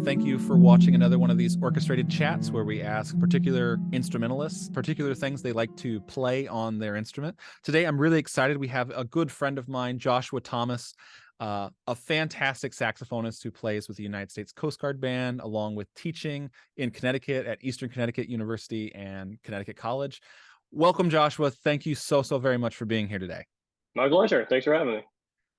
Thank you for watching another one of these orchestrated chats where we ask particular instrumentalists, particular things they like to play on their instrument. Today, I'm really excited. We have a good friend of mine, Joshua Thomas, a fantastic saxophonist who plays with the United States Coast Guard Band, along with teaching in Connecticut at Eastern Connecticut University and Connecticut College. Welcome, Joshua. Thank you so very much for being here today. My pleasure. Thanks for having me.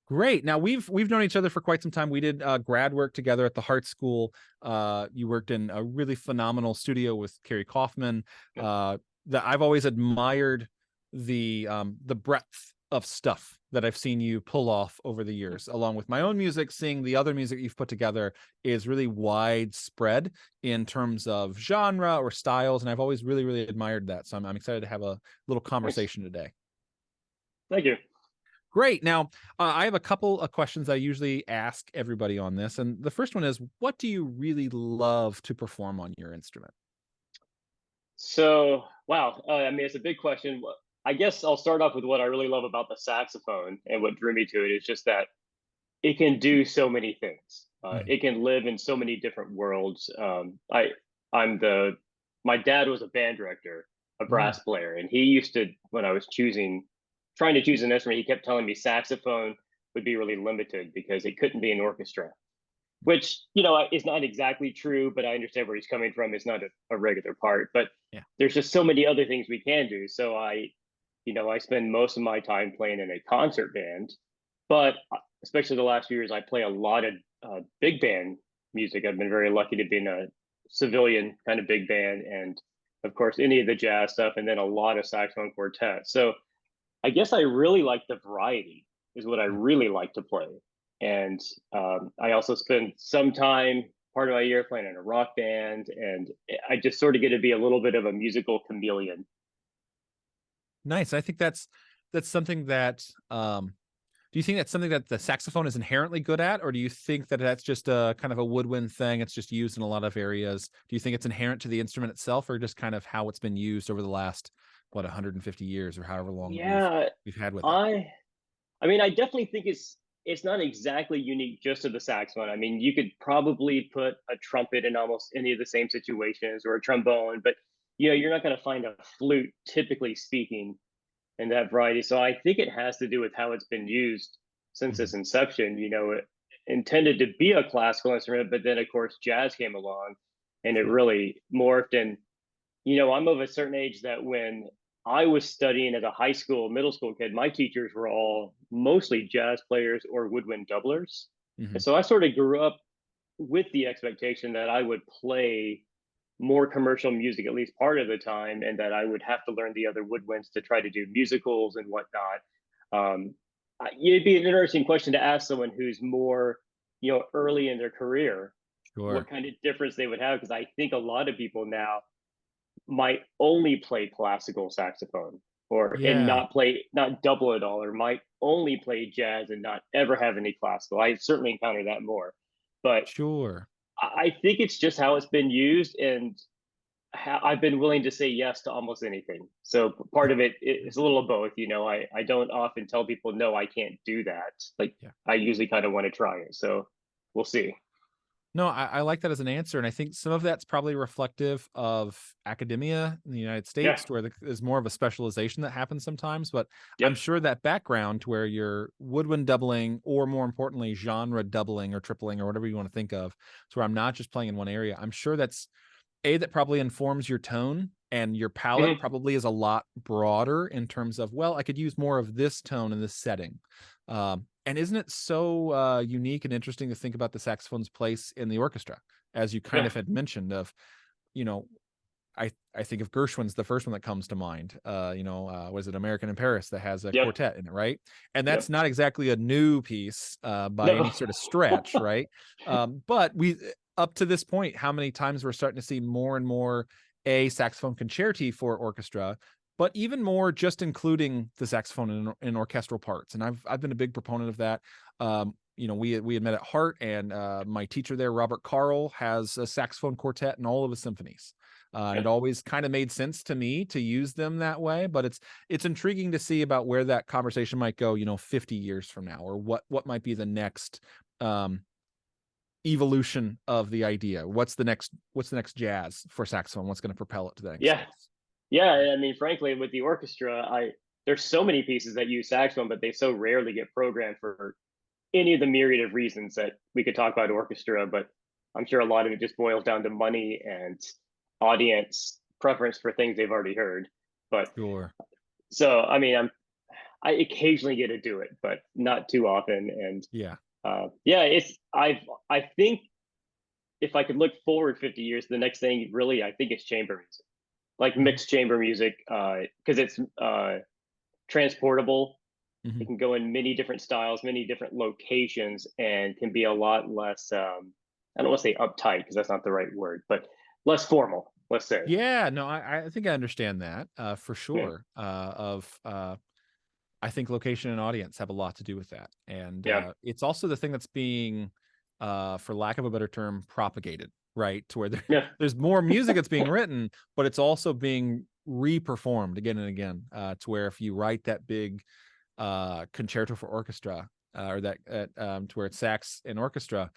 Great. Now we've known each other for quite some time. We did grad work together at the Hart School. You worked in a really phenomenal studio with Kerry Kaufman. That I've always admired the breadth of stuff that I've seen you pull off over the years. Along with my own music, seeing the other music you've put together is really widespread in terms of genre or styles, and I've always really admired that. So I'm excited to have a little conversation today. Thank you. Great. Now, I have a couple of questions I usually ask everybody on this. And the first one is, what do you really love to perform on your instrument? So, wow. I mean, it's a big question. I guess I'll start off with what I really love about the saxophone, and what drew me to it is just that it can do so many things. Mhm. It can live in so many different worlds. I'm the My dad was a band director, a Mm. brass player, and he used to, when I was trying to choose an instrument, he kept telling me saxophone would be really limited because it couldn't be an orchestra, which, is not exactly true, but I understand where he's coming from. It's not a regular part, but Yeah. there's just so many other things we can do. So I spend most of my time playing in a concert band, but especially the last few years, I play a lot of big band music. I've been very lucky to be in a civilian kind of big band, and of course, any of the jazz stuff, and then a lot of saxophone quartets. So I guess I really like the variety, is what I Mm. really like to play. And I also spend some time, part of my year, playing in a rock band, and I just sort of get to be a little bit of a musical chameleon. Nice. I think that's something that do you think that's something that the saxophone is inherently good at, or do you think that that's just a kind of a woodwind thing? It's just used in a lot of areas. Do you think it's inherent to the instrument itself, or just kind of how it's been used over the last 150 years or however long Yeah, we've had with it? I I mean, I definitely think it's not exactly unique just to the saxophone. I mean, you could probably put a trumpet in almost any of the same situations, or a trombone, but you're not going to find a flute, typically speaking, in that variety. So I think it has to do with how it's been used since Mhm. its inception. It intended to be a classical instrument, but then of course jazz came along, and it Sure. really morphed. And I'm of a certain age that when I was studying as a high school, middle school kid, my teachers were all mostly jazz players or woodwind doublers. And Mhm. so I sort of grew up with the expectation that I would play more commercial music at least part of the time, and that I would have to learn the other woodwinds to try to do musicals and whatnot. It'd be an interesting question to ask someone who's more, early in their career, what Sure. kind of difference they would have, because I think a lot of people now might only play classical saxophone, and Yeah. not double it all, or might only play jazz and not ever have any classical. I certainly encounter that more, but Sure. I think it's just how it's been used, and I've been willing to say yes to almost anything. So part of it is a little of both. I don't often tell people no, I can't do that. Like, Yeah. I usually kind of want to try it. So we'll see. No, I like that as an answer, and I think some of that's probably reflective of academia in the United Yeah. States, where there's more of a specialization that happens sometimes. But I'm Yep. sure that background to where you're woodwind doubling, or more importantly, genre doubling or tripling or whatever you want to think of, so where I'm not just playing in one area. I'm sure that probably informs your tone, and your palette Hmm. probably is a lot broader in terms of, well, I could use more of this tone in this setting. And isn't it so unique and interesting to think about the saxophone's place in the orchestra, as you kind Yeah. of had mentioned of, you know, I think of Gershwin's the first one that comes to mind. Was it American in Paris that has a Yep. quartet in it, right? And that's Yep. not exactly a new piece by any No. sort of stretch, right? But we up to this point, how many times we're starting to see more and more a saxophone concerti for orchestra, but even more just including the saxophone in orchestral parts. And I've been a big proponent of that. We had met at Hart, and my teacher there, Robert Carl, has a saxophone quartet in all of his symphonies. And Yeah. it always kind of made sense to me to use them that way, but it's intriguing to see about where that conversation might go, 50 years from now, or what might be the next um evolution of the idea? What's the next jazz for saxophone? What's going to propel it to the next Yeah, space? yeah. I mean, frankly, with the orchestra, I there's so many pieces that use saxophone, but they so rarely get programmed for any of the myriad of reasons that we could talk about orchestra. But I'm sure a lot of it just boils down to money and audience preference for things they've already heard. But Sure. so, I mean, I occasionally get to do it, but not too often. And Yeah. yeah, I think if I could look forward 50 years, the next thing really I think is chamber music, like Mhm. mixed chamber music, because it's transportable. It Mhm. can go in many different styles, many different locations, and can be a lot less. I don't want to say uptight because that's not the right word, but less formal. Let's say. Yeah, no, I think I understand that for Yeah, sure. I think location and audience have a lot to do with that, and yeah, it's also the thing that's being, for lack of a better term, propagated, right? To where yeah, there's more music that's being written, but it's also being re-performed again and again. To where if you write that big concerto for orchestra, or that to where it's sax and orchestra,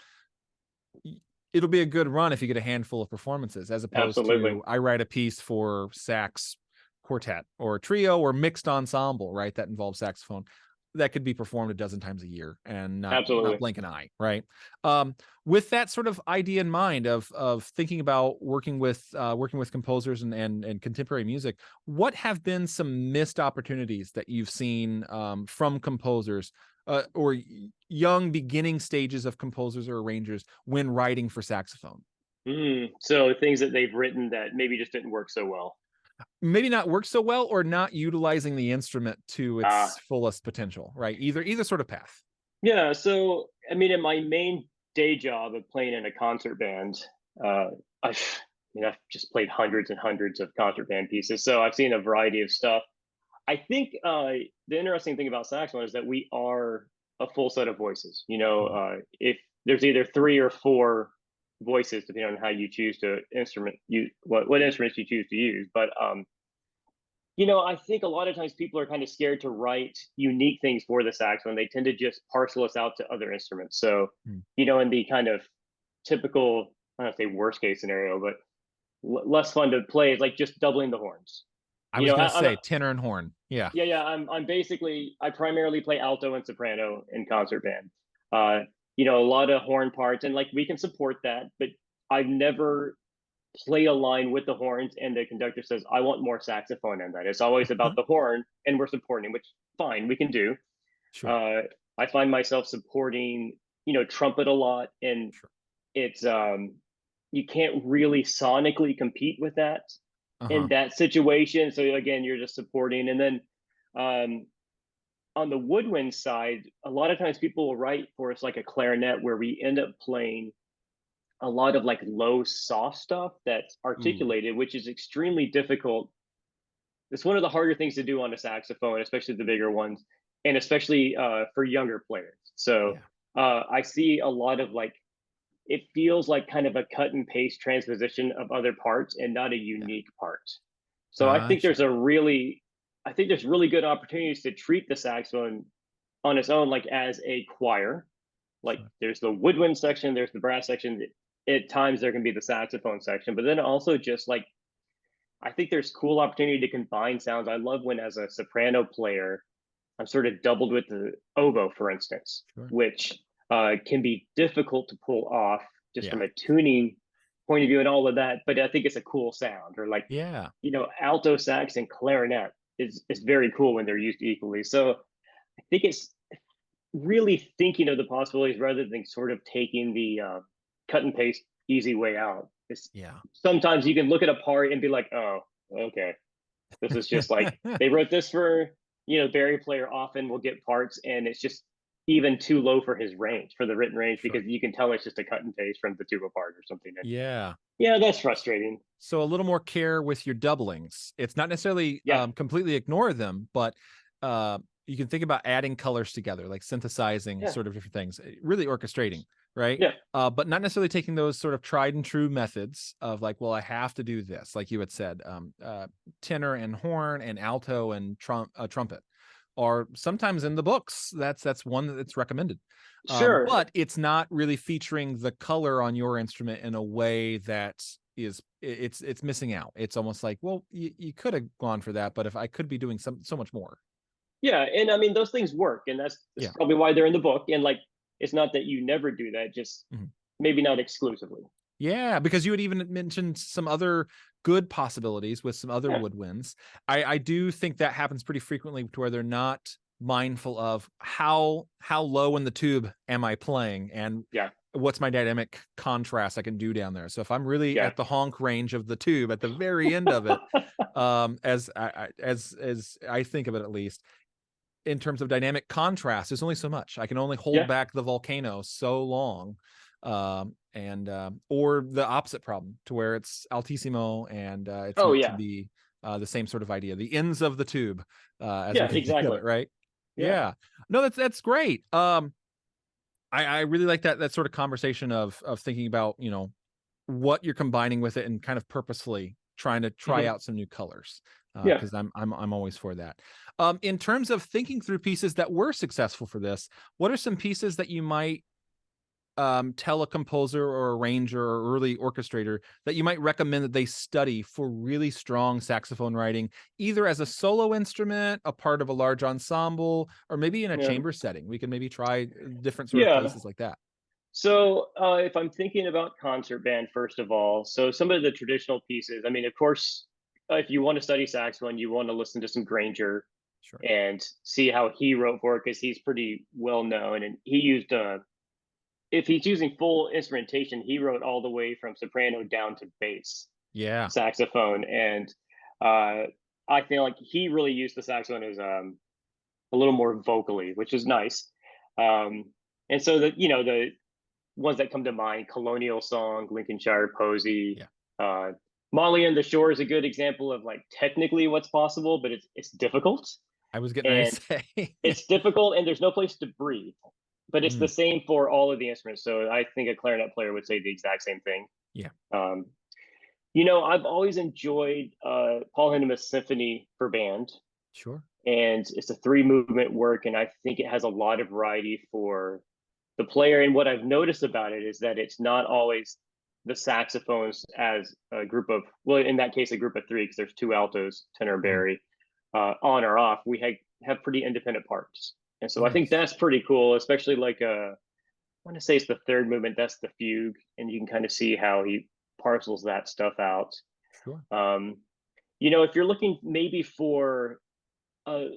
it'll be a good run if you get a handful of performances, as opposed absolutely, to I write a piece for sax quartet or trio or mixed ensemble, right? That involves saxophone. That could be performed a dozen times a year and not absolutely. blink an eye, right? With that sort of idea in mind of thinking about working with composers and contemporary music, what have been some missed opportunities that you've seen from composers, or young beginning stages of composers or arrangers when writing for saxophone? So things that they've written that maybe just didn't work so well. Maybe not work so well, or not utilizing the instrument to Uh, its fullest potential, right? Either sort of path. yeah. So I mean, in my main day job of playing in a concert band, I've just played hundreds and hundreds of concert band pieces, so I've seen a variety of stuff. I think the interesting thing about saxophone is that we are a full set of voices. Mhm. If there's either three or four voices, depending on how you choose to instrument you what instruments you choose to use. But I think a lot of times people are kind of scared to write unique things for the saxophone. They tend to just parcel us out to other instruments. So, Mm. in the kind of typical, I don't say worst case scenario, but less fun to play is like just doubling the horns. I was gonna I'm say tenor and horn. Yeah. yeah, yeah. I'm basically I primarily play alto and soprano in concert band. Uh, a lot of horn parts, and like we can support that, but I've never played a line with the horns, and the conductor says I want more saxophone in that. It's always about Mhm. the horn, and we're supporting, which fine we can do. Sure. Uh, I find myself supporting, trumpet a lot, and Sure. it's you can't really sonically compete with that in Uh-huh. that situation. So again, you're just supporting, and then um, on the woodwind side, a lot of times people will write for us like a clarinet, where we end up playing a lot of like low, soft stuff that's Ooh. articulated, which is extremely difficult. It's one of the harder things to do on a saxophone, especially the bigger ones, and especially for younger players. So Yeah. I see a lot of like it feels like kind of a cut and paste transposition of other parts and not a Yeah. unique part. So Gotcha. I think there's really good opportunities to treat the saxophone on its own, like as a choir. Like Sure. there's the woodwind section, there's the brass section. At times there can be the saxophone section, but then also just like I think there's cool opportunity to combine sounds. I love when as a soprano player, I'm sort of doubled with the oboe, for instance, Sure. which can be difficult to pull off just Yeah. from a tuning point of view and all of that. But I think it's a cool sound. Or like, Yeah. alto sax and clarinet is very cool when they're used equally. So I think it's really thinking of the possibilities rather than sort of taking the cut and paste easy way out. It's Yeah. sometimes you can look at a part and be like, oh, okay, this is just like they wrote this for Barry player often will get parts and it's just even too low for his range for the written range Sure. because you can tell it's just a cut and paste from the tuba part or something. And Yeah. yeah, that's frustrating. So a little more care with your doublings. It's not necessarily Yeah, completely ignore them, but you can think about adding colors together, like synthesizing yeah, sort of different things, really orchestrating, right? yeah, But not necessarily taking those sort of tried and true methods of like, well, I have to do this, like you had said, tenor and horn and alto and trumpet. are sometimes in the books. That's one that's recommended. Sure. But it's not really featuring the color on your instrument in a way that it's missing out. It's almost like, well, you could have gone for that, but if I could be doing so much more. Yeah, and I mean those things work, and that's Yeah. probably why they're in the book. And like, it's not that you never do that, just Mhm. maybe not exclusively. Yeah, because you had even mentioned some other good possibilities with some other Yeah. woodwinds. I do think that happens pretty frequently to where they're not mindful of how low in the tube am I playing and Yeah. what's my dynamic contrast I can do down there. So if I'm really Yeah. at the honk range of the tube at the very end of it, as I think of it, at least in terms of dynamic contrast, there's only so much. I can only hold Yeah. back the volcano so long. Or the opposite problem to where it's altissimo and it's Oh meant to yeah. be the same sort of idea, the ends of the tube, as we Yeah, can think of exactly. it, right? Yeah. Yeah. No, that's great. I really like that sort of conversation of thinking about, what you're combining with it and kind of purposefully trying to try Mhm. out some new colors. Yeah. Because I'm always for that. In terms of thinking through pieces that were successful for this, what are some pieces that you might tell a composer or arranger or early orchestrator that you might recommend that they study for really strong saxophone writing, either as a solo instrument, a part of a large ensemble, or maybe in a Yeah. chamber setting? We can maybe try different sort of Yeah. places like that. So if I'm thinking about concert band, first of all, so some of the traditional pieces, I mean, of course, if you want to study saxophone, you want to listen to some Granger Sure. and see how he wrote for it, because he's pretty well known. And he used, if he's using full instrumentation, he wrote all the way from soprano down to bass Yeah. saxophone. And uh, I feel like he really used the saxophone as a little more vocally, which is nice. Um, and so the ones that come to mind: Colonial Song, Lincolnshire Posy, Yeah. uh, Molly and the Shore is a good example of like technically what's possible, but it's difficult, I was getting ready and to say. it's difficult, and there's no place to breathe. But it's Mm, the same for all of the instruments. So I think a clarinet player would say the exact same thing. yeah. Um, I've always enjoyed Paul Hindemith's Symphony for band, Sure. and it's a three movement work, and I think it has a lot of variety for the player. And what I've noticed about it is that it's not always the saxophones as a group of, well, in that case, a group of three, because there's two altos, tenor, Mhm. Barry, on or off. We have pretty independent parts. And so I think Nice. that's pretty cool, especially like I want to say it's the third movement, that's the fugue, and you can kind of see how he parcels that stuff out. Sure. Um, if you're looking maybe for a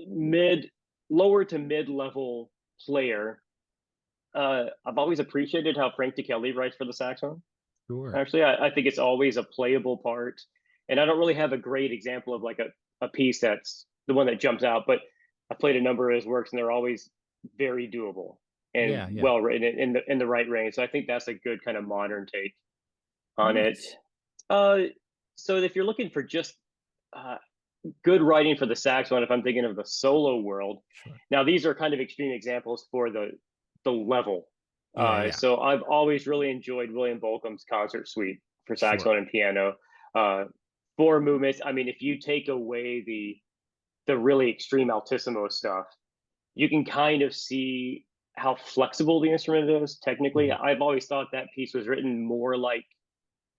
lower to mid level player, I've always appreciated how Frank DeKelly writes for the saxophone. Sure. Actually, I think it's always a playable part, and I don't really have a great example of like a piece that's the one that jumps out, but I played a number of his works, and they're always very doable and Yeah. Yeah. well written in the right range. So I think that's a good kind of modern take on it. Nice. Uh, so if you're looking for just uh, good writing for the saxophone, if I'm thinking of the solo world, Sure. now these are kind of extreme examples for the level. Yeah. Yeah. So I've always really enjoyed William Bolcom's concert suite for Sure. saxophone and piano. Uh, Four movements. I mean, if you take away the really extreme altissimo stuff, you can kind of see how flexible the instrument is technically. Mhm. I've always thought that piece was written more like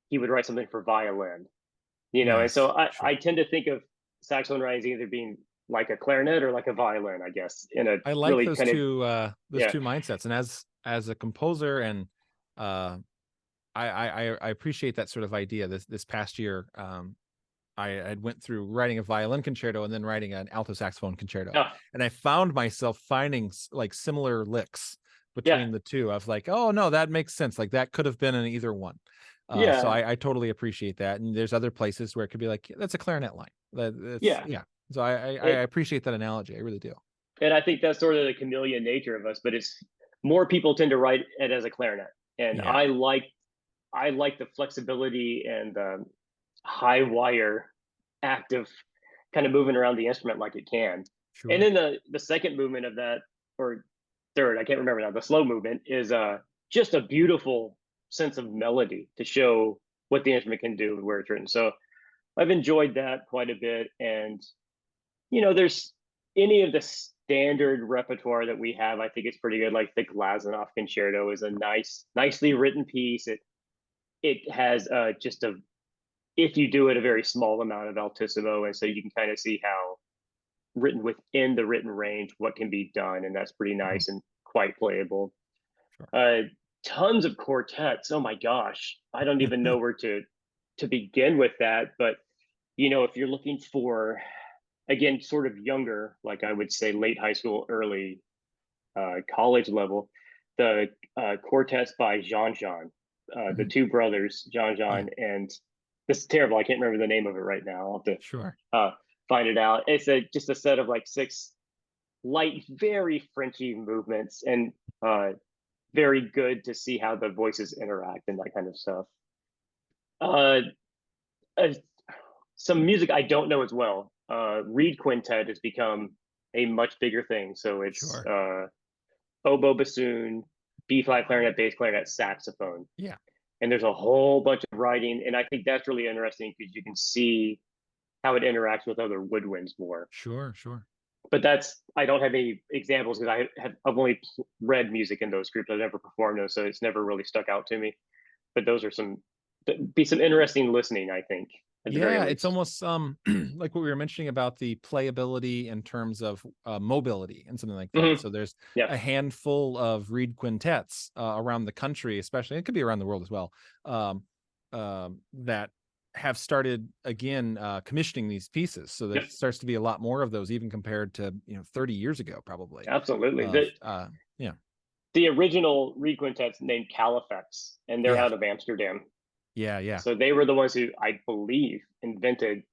he would write something for violin, and so Nice. I Sure. tend to think of saxophone writing as either being like a clarinet or like a violin, I guess, in a I like really kind of, those yeah. two mindsets. And as a composer and uh I appreciate that sort of idea. This past year, I went through writing a violin concerto and then writing an alto saxophone concerto, Yeah. and I found myself finding like similar licks Yeah. between the two. I was like, oh no, that makes sense. Like that could have been in either one. So Yeah. I totally appreciate that. And there's other places where it could be like, that's a clarinet line. That's Yeah. yeah. So I It, appreciate that analogy. I really do. and I think that's sort of the chameleon nature of us, but it's more people tend to write it as a clarinet. And Yeah. I like the flexibility and the high wire active kind of moving around the instrument like it can. And Sure. then the second movement of that, or third, I can't remember now, the slow movement is just a beautiful sense of melody to show what the instrument can do and where it's written. So I've enjoyed that quite a bit. And there's any of this standard repertoire that we have, I think it's pretty good. Like the Glazunov Concerto is a nicely written piece. It has just a, if you do it, a very small amount of altissimo, and so you can kind of see how written within the written range what can be done, and that's pretty Mhm. nice and quite playable. Sure. Uh, Tons of quartets. Oh my gosh, I don't even know where to begin with that. But if you're looking for, again, sort of younger, like I would say late high school, early college level, the quartets by Jean Jean, the Mhm. two brothers, Jean Yeah, Jean, and this is terrible. I can't remember the name of it right now. I'll have to sure. find it out. It's just a set of like six light, very Frenchy movements, and very good to see how the voices interact and that kind of stuff. Uh, uh, some music I don't know as well. Reed Quintet has become a much bigger thing. So it's Sure. oboe, bassoon, B flat clarinet, bass clarinet, saxophone, Yeah. and there's a whole bunch of writing. And I think that's really interesting because you can see how it interacts with other woodwinds more. Sure. Sure. But I don't have any examples because I've only read music in those groups. I've never performed those, so it's never really stuck out to me. But those are some interesting listening, I think, at the very Yeah, it's least. almost like what we were mentioning about the playability in terms of mobility and something like that. Hmm. So there's Yeah. a handful of reed quintets around the country, especially it could be around the world as well, that have started again commissioning these pieces. So there Yep. starts to be a lot more of those, even compared to 30 years ago, probably. Absolutely. Of yeah, The original Reed Quintet's named Califex, and they're yeah, out of Amsterdam. yeah, yeah. So they were the ones who, I believe, invented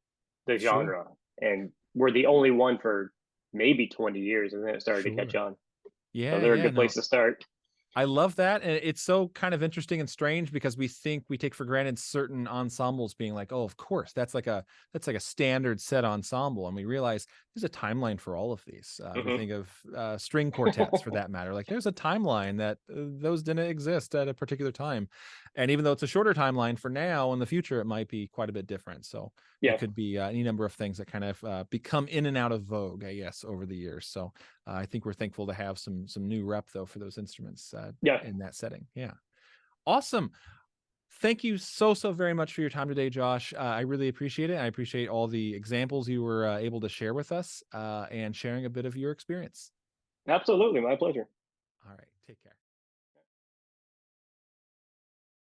the Sure, genre, and were the only one for maybe 20 years, and then it started to catch sure. on. So Yeah, they're a yeah. good place No, to start. I love that, and it's so kind of interesting and strange because we take for granted certain ensembles being like, "Oh, of course, that's like a standard set ensemble," and we realize there's a timeline for all of these. We Hmm. think of string quartets for that matter. Like, there's a timeline that those didn't exist at a particular time, and even though it's a shorter timeline for now, in the future it might be quite a bit different. So it Yeah. could be any number of things that kind of become in and out of vogue, I guess, over the years. So I think we're thankful to have some new rep though for those instruments Yeah. in that setting. Yeah, awesome. Thank you so very much for your time today, Josh. I really appreciate it. I appreciate all the examples you were able to share with us and sharing a bit of your experience. Absolutely. My pleasure. All right, take care.